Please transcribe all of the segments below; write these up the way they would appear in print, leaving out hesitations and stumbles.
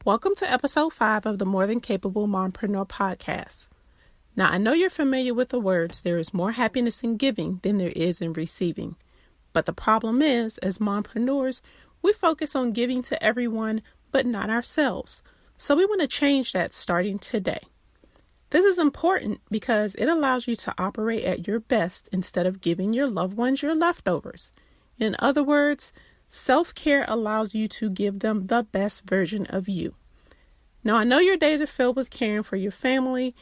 Welcome to episode 5 of the More Than Capable Mompreneur podcast. Now, I know you're familiar with the words, there is more happiness in giving than there is in receiving. But the problem is, as mompreneurs, we focus on giving to everyone, but not ourselves. So we want to change that starting today. This is important because it allows you to operate at your best instead of giving your loved ones your leftovers. In other words, self-care allows you to give them the best version of you. Now, I know your days are filled with caring for your family,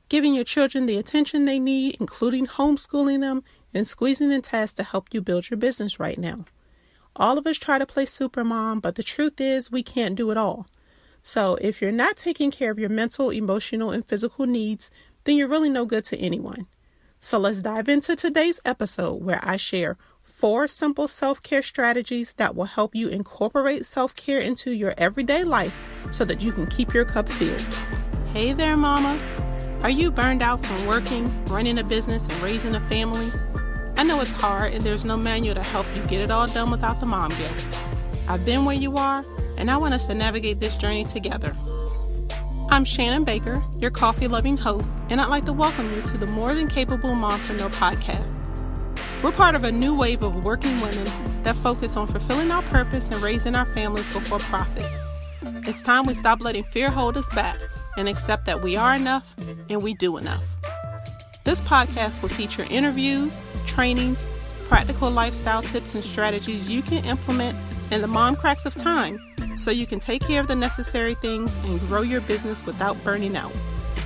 giving your children the attention they need, including homeschooling them and squeezing in tasks to help you build your business right now. All of us try to play supermom, but the truth is we can't do it all. So if you're not taking care of your mental, emotional, and physical needs, then you're really no good to anyone. So let's dive into today's episode where I share 4 simple self-care strategies that will help you incorporate self-care into your everyday life so that you can keep your cup filled. Hey there, mama. Are you burned out from working, running a business, and raising a family? I know it's hard and there's no manual to help you get it all done without the mom guilt. I've been where you are, and I want us to navigate this journey together. I'm Shannon Baker, your coffee-loving host, and I'd like to welcome you to the More Than Capable Mompreneur podcast. We're part of a new wave of working women that focus on fulfilling our purpose and raising our families before profit. It's time we stop letting fear hold us back and accept that we are enough and we do enough. This podcast will feature interviews, trainings, practical lifestyle tips and strategies you can implement in the mom cracks of time so you can take care of the necessary things and grow your business without burning out.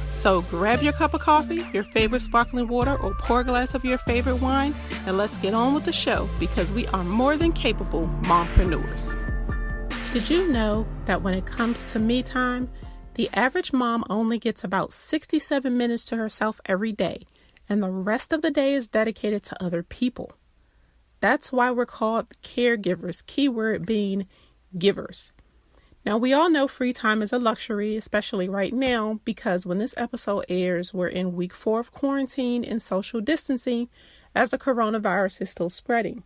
So grab your cup of coffee, your favorite sparkling water, or pour a glass of your favorite wine, and let's get on with the show because we are more than capable mompreneurs. Did you know that when it comes to me time, the average mom only gets about 67 minutes to herself every day, and the rest of the day is dedicated to other people? That's why we're called caregivers, keyword being givers. Now, we all know free time is a luxury, especially right now, because when this episode airs, we're in week 4 of quarantine and social distancing as the coronavirus is still spreading.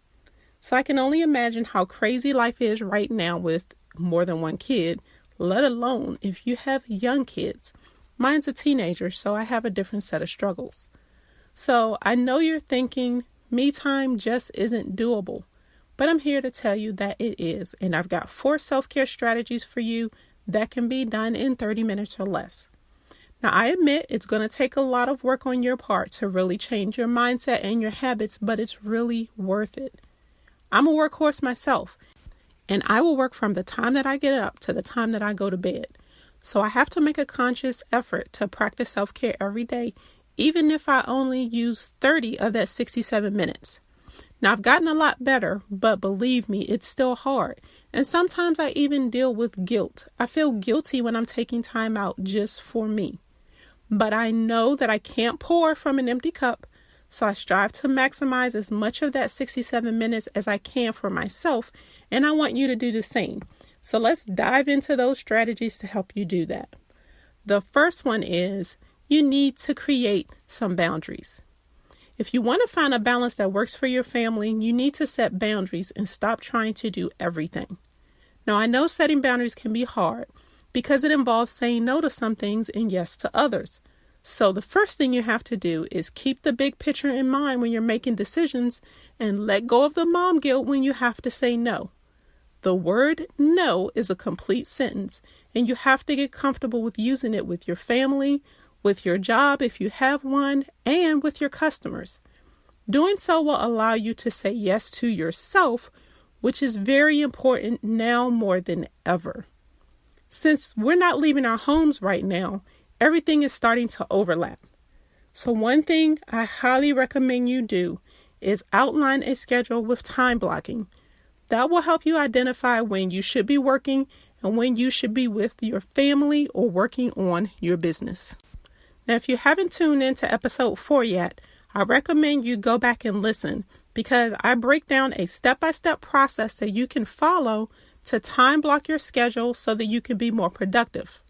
So I can only imagine how crazy life is right now with more than one kid, let alone if you have young kids. Mine's a teenager, so I have a different set of struggles. So I know you're thinking, me time just isn't doable. But I'm here to tell you that it is, and I've got 4 self-care strategies for you that can be done in 30 minutes or less. Now, I admit it's going to take a lot of work on your part to really change your mindset and your habits, but it's really worth it. I'm a workhorse myself, and I will work from the time that I get up to the time that I go to bed. So I have to make a conscious effort to practice self-care every day, even if I only use 30 of that 67 minutes. Now, I've gotten a lot better, but believe me, it's still hard. And sometimes I even deal with guilt. I feel guilty when I'm taking time out just for me. But I know that I can't pour from an empty cup, so I strive to maximize as much of that 67 minutes as I can for myself, and I want you to do the same. So let's dive into those strategies to help you do that. The first one is you need to create some boundaries. If you want to find a balance that works for your family, you need to set boundaries and stop trying to do everything. Now, I know setting boundaries can be hard because it involves saying no to some things and yes to others. So the first thing you have to do is keep the big picture in mind when you're making decisions and let go of the mom guilt when you have to say no. The word no is a complete sentence, and you have to get comfortable with using it with your family, with your job if you have one, and with your customers. Doing so will allow you to say yes to yourself, which is very important now more than ever. Since we're not leaving our homes right now, everything is starting to overlap. So one thing I highly recommend you do is outline a schedule with time blocking. That will help you identify when you should be working and when you should be with your family or working on your business. Now, if you haven't tuned into episode 4 yet, I recommend you go back and listen because I break down a step-by-step process that you can follow to time block your schedule so that you can be more productive.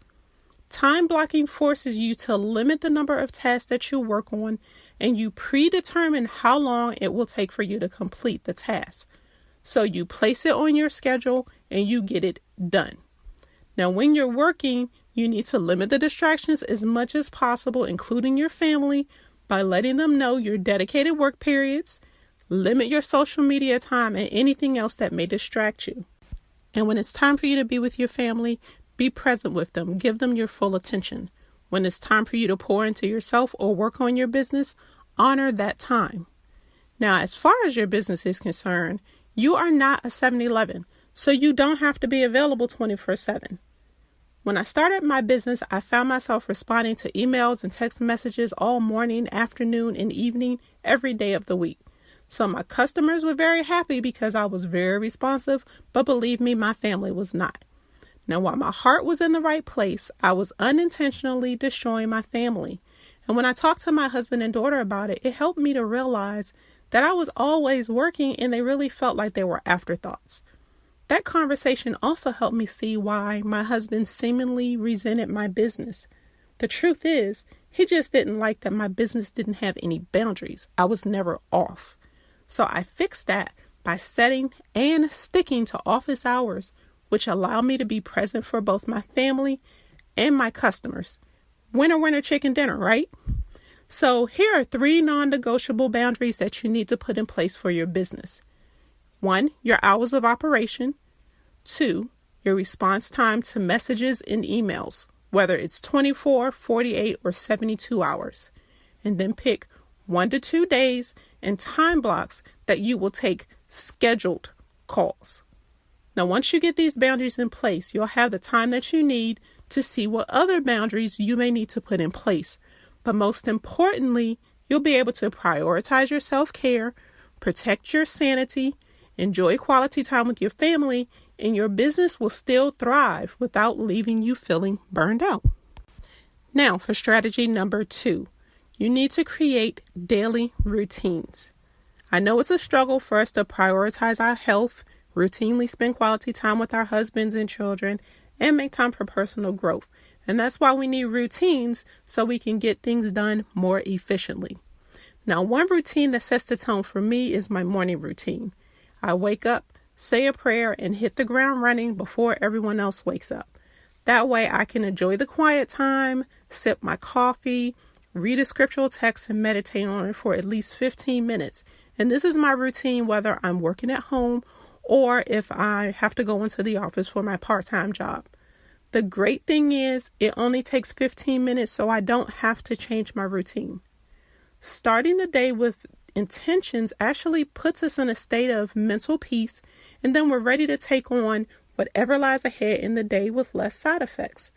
Time blocking forces you to limit the number of tasks that you work on, and you predetermine how long it will take for you to complete the task. So you place it on your schedule and you get it done. Now, when you're working, you need to limit the distractions as much as possible, including your family, by letting them know your dedicated work periods, limit your social media time and anything else that may distract you. And when it's time for you to be with your family, be present with them. Give them your full attention. When it's time for you to pour into yourself or work on your business, honor that time. Now, as far as your business is concerned, you are not a 7-Eleven, so you don't have to be available 24/7. When I started my business, I found myself responding to emails and text messages all morning, afternoon, and evening every day of the week. So my customers were very happy because I was very responsive, but believe me, my family was not. Now, while my heart was in the right place, I was unintentionally destroying my family. And when I talked to my husband and daughter about it, it helped me to realize that I was always working and they really felt like they were afterthoughts. That conversation also helped me see why my husband seemingly resented my business. The truth is, he just didn't like that my business didn't have any boundaries. I was never off. So I fixed that by setting and sticking to office hours, which allow me to be present for both my family and my customers. Winner, winner, chicken dinner, right? So here are 3 non-negotiable boundaries that you need to put in place for your business. 1, your hours of operation. 2, your response time to messages and emails, whether it's 24, 48, or 72 hours. And then pick 1 to 2 days and time blocks that you will take scheduled calls. Now, once you get these boundaries in place, you'll have the time that you need to see what other boundaries you may need to put in place. But most importantly, you'll be able to prioritize your self-care, protect your sanity, enjoy quality time with your family, and your business will still thrive without leaving you feeling burned out. Now, for strategy number 2, you need to create daily routines. I know it's a struggle for us to prioritize our health, routinely spend quality time with our husbands and children, and make time for personal growth. And that's why we need routines so we can get things done more efficiently. Now, one routine that sets the tone for me is my morning routine. I wake up, say a prayer, and hit the ground running before everyone else wakes up. That way I can enjoy the quiet time, sip my coffee, read a scriptural text, and meditate on it for at least 15 minutes. And this is my routine whether I'm working at home or if I have to go into the office for my part-time job. The great thing is it only takes 15 minutes, so I don't have to change my routine. Starting the day with intentions actually puts us in a state of mental peace, and then we're ready to take on whatever lies ahead in the day with less side effects.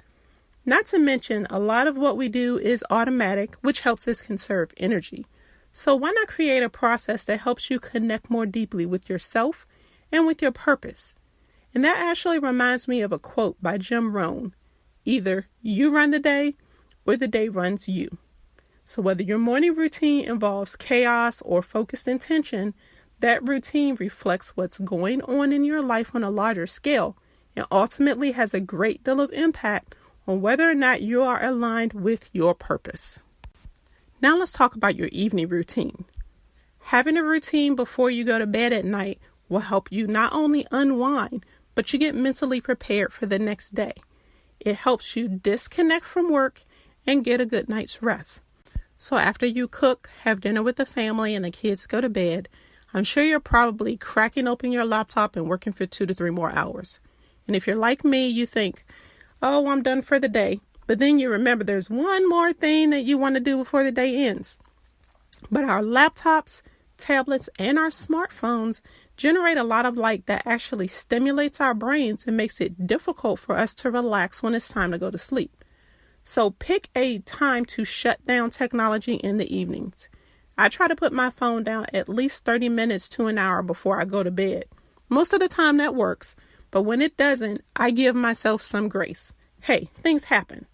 Not to mention, a lot of what we do is automatic, which helps us conserve energy. So why not create a process that helps you connect more deeply with yourself and with your purpose? And that actually reminds me of a quote by Jim Rohn. Either you run the day or the day runs you. So whether your morning routine involves chaos or focused intention, that routine reflects what's going on in your life on a larger scale and ultimately has a great deal of impact on whether or not you are aligned with your purpose. Now let's talk about your evening routine. Having a routine before you go to bed at night will help you not only unwind, but you get mentally prepared for the next day. It helps you disconnect from work and get a good night's rest. So after you cook, have dinner with the family, and the kids go to bed, I'm sure you're probably cracking open your laptop and working for 2 to 3 more hours. And if you're like me, you think, oh, I'm done for the day. But then you remember there's one more thing that you want to do before the day ends. But our laptops, tablets, and our smartphones generate a lot of light that actually stimulates our brains and makes it difficult for us to relax when it's time to go to sleep. So pick a time to shut down technology in the evenings. I try to put my phone down at least 30 minutes to an hour before I go to bed. Most of the time that works, but when it doesn't, I give myself some grace. Hey, things happen.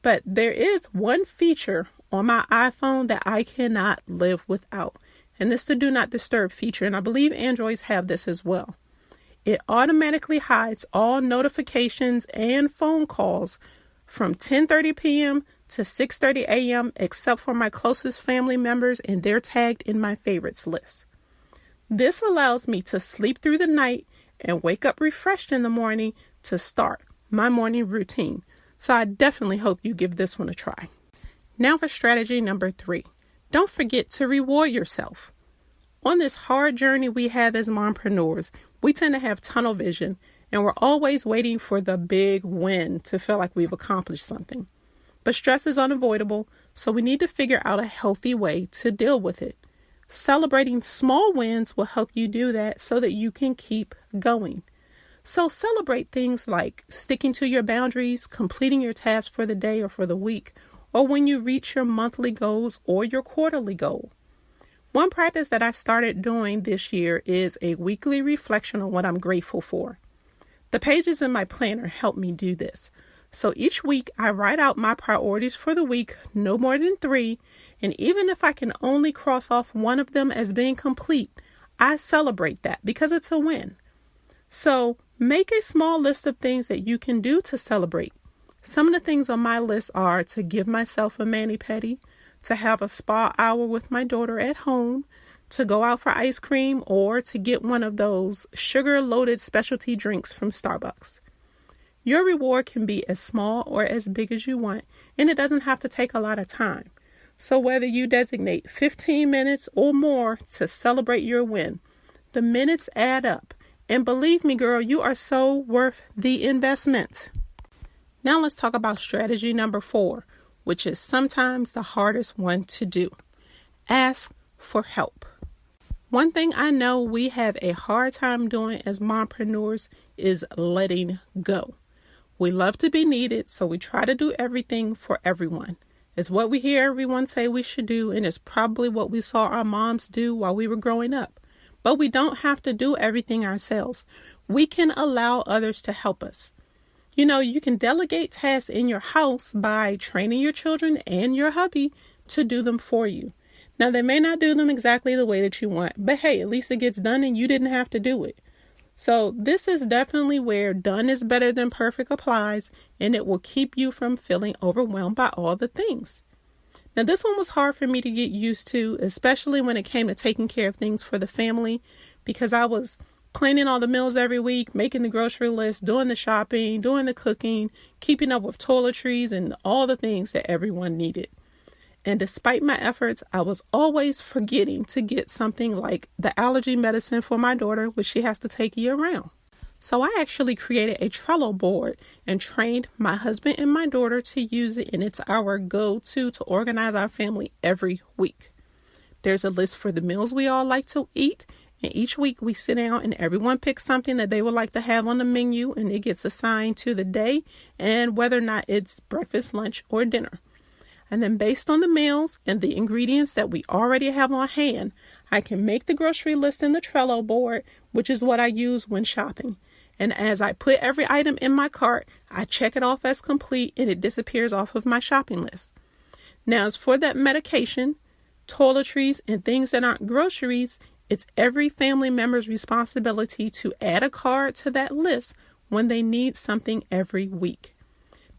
But there is one feature on my iPhone that I cannot live without, and it's the Do Not Disturb feature, and I believe Androids have this as well. It automatically hides all notifications and phone calls from 10:30 p.m. to 6:30 a.m. except for my closest family members, and they're tagged in my favorites list. This allows me to sleep through the night and wake up refreshed in the morning to start my morning routine. So I definitely hope you give this one a try. Now for strategy number 3. Don't forget to reward yourself. On this hard journey we have as mompreneurs, we tend to have tunnel vision, and we're always waiting for the big win to feel like we've accomplished something. But stress is unavoidable, so we need to figure out a healthy way to deal with it. Celebrating small wins will help you do that so that you can keep going. So celebrate things like sticking to your boundaries, completing your tasks for the day or for the week, or when you reach your monthly goals or your quarterly goal. One practice that I started doing this year is a weekly reflection on what I'm grateful for. The pages in my planner help me do this. So each week I write out my priorities for the week, no more than 3, and even if I can only cross off one of them as being complete, I celebrate that because it's a win. So make a small list of things that you can do to celebrate. Some of the things on my list are to give myself a mani-pedi, to have a spa hour with my daughter at home, to go out for ice cream, or to get one of those sugar-loaded specialty drinks from Starbucks. Your reward can be as small or as big as you want, and it doesn't have to take a lot of time. So whether you designate 15 minutes or more to celebrate your win, the minutes add up. And believe me, girl, you are so worth the investment. Now let's talk about strategy number 4, which is sometimes the hardest one to do. Ask for help. One thing I know we have a hard time doing as mompreneurs is letting go. We love to be needed, so we try to do everything for everyone. It's what we hear everyone say we should do, and it's probably what we saw our moms do while we were growing up. But we don't have to do everything ourselves. We can allow others to help us. You know, you can delegate tasks in your house by training your children and your hubby to do them for you. Now, they may not do them exactly the way that you want, but hey, at least it gets done and you didn't have to do it. So this is definitely where done is better than perfect applies, and it will keep you from feeling overwhelmed by all the things. Now, this one was hard for me to get used to, especially when it came to taking care of things for the family, because I was planning all the meals every week, making the grocery list, doing the shopping, doing the cooking, keeping up with toiletries and all the things that everyone needed. And despite my efforts, I was always forgetting to get something like the allergy medicine for my daughter, which she has to take year round. So I actually created a Trello board and trained my husband and my daughter to use it, and it's our go-to to organize our family every week. There's a list for the meals we all like to eat, and each week we sit down and everyone picks something that they would like to have on the menu, and it gets assigned to the day and whether or not it's breakfast, lunch, or dinner. And then based on the meals and the ingredients that we already have on hand, I can make the grocery list in the Trello board, which is what I use when shopping. And as I put every item in my cart, I check it off as complete and it disappears off of my shopping list. Now, as for that medication, toiletries, and things that aren't groceries, it's every family member's responsibility to add a card to that list when they need something every week.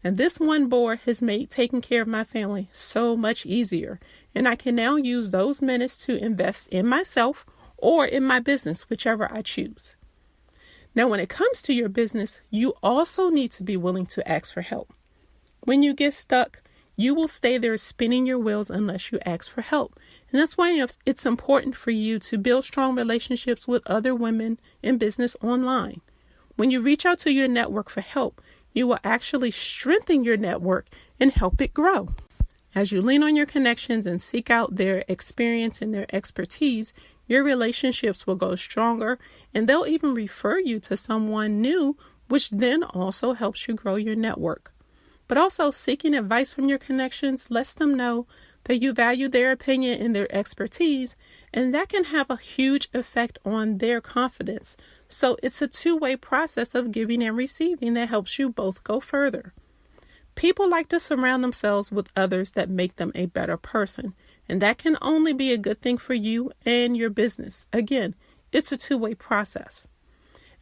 And this one board has made taking care of my family so much easier. And I can now use those minutes to invest in myself or in my business, whichever I choose. Now, when it comes to your business, you also need to be willing to ask for help. When you get stuck, you will stay there spinning your wheels unless you ask for help. And that's why it's important for you to build strong relationships with other women in business online. When you reach out to your network for help, you will actually strengthen your network and help it grow. As you lean on your connections and seek out their experience and their expertise, your relationships will go stronger, and they'll even refer you to someone new, which then also helps you grow your network. But also, seeking advice from your connections lets them know that you value their opinion and their expertise, and that can have a huge effect on their confidence. So it's a two-way process of giving and receiving that helps you both go further. People like to surround themselves with others that make them a better person, and that can only be a good thing for you and your business. Again, it's a two-way process.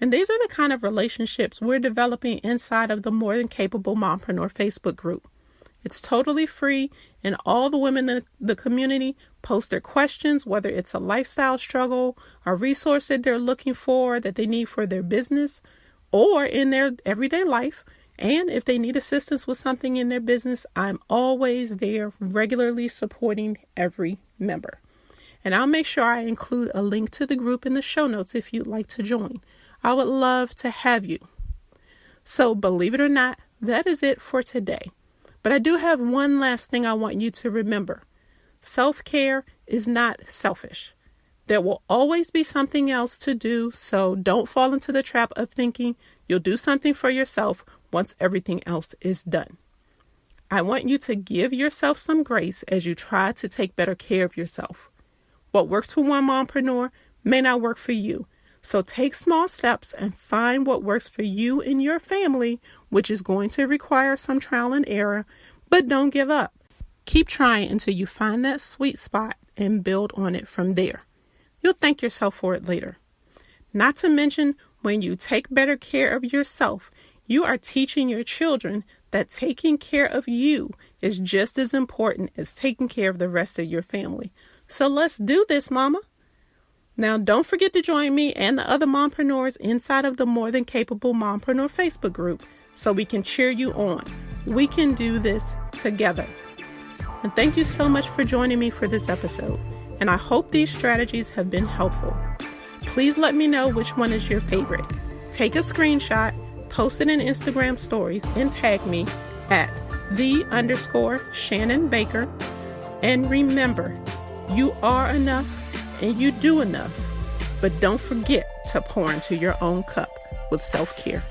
And these are the kind of relationships we're developing inside of the More Than Capable Mompreneur Facebook group. It's totally free, and all the women in the community post their questions, whether it's a lifestyle struggle, a resource that they're looking for, that they need for their business, or in their everyday life, And if they need assistance with something in their business, I'm always there, regularly supporting every member. And I'll make sure I include a link to the group in the show notes if you'd like to join. I would love to have you. So believe it or not, that is it for today. But I do have one last thing I want you to remember. Self-care is not selfish. There will always be something else to do, so don't fall into the trap of thinking you'll do something for yourself once everything else is done. I want you to give yourself some grace as you try to take better care of yourself. What works for one mompreneur may not work for you, so take small steps and find what works for you and your family, which is going to require some trial and error, but don't give up. Keep trying until you find that sweet spot and build on it from there. You'll thank yourself for it later. Not to mention, when you take better care of yourself, you are teaching your children that taking care of you is just as important as taking care of the rest of your family. So let's do this, Mama. Now, don't forget to join me and the other mompreneurs inside of the More Than Capable Mompreneur Facebook group so we can cheer you on. We can do this together. And thank you so much for joining me for this episode. And I hope these strategies have been helpful. Please let me know which one is your favorite. Take a screenshot, post it in Instagram stories, and tag me at _Shannon Baker. And remember, you are enough and you do enough. But don't forget to pour into your own cup with self-care.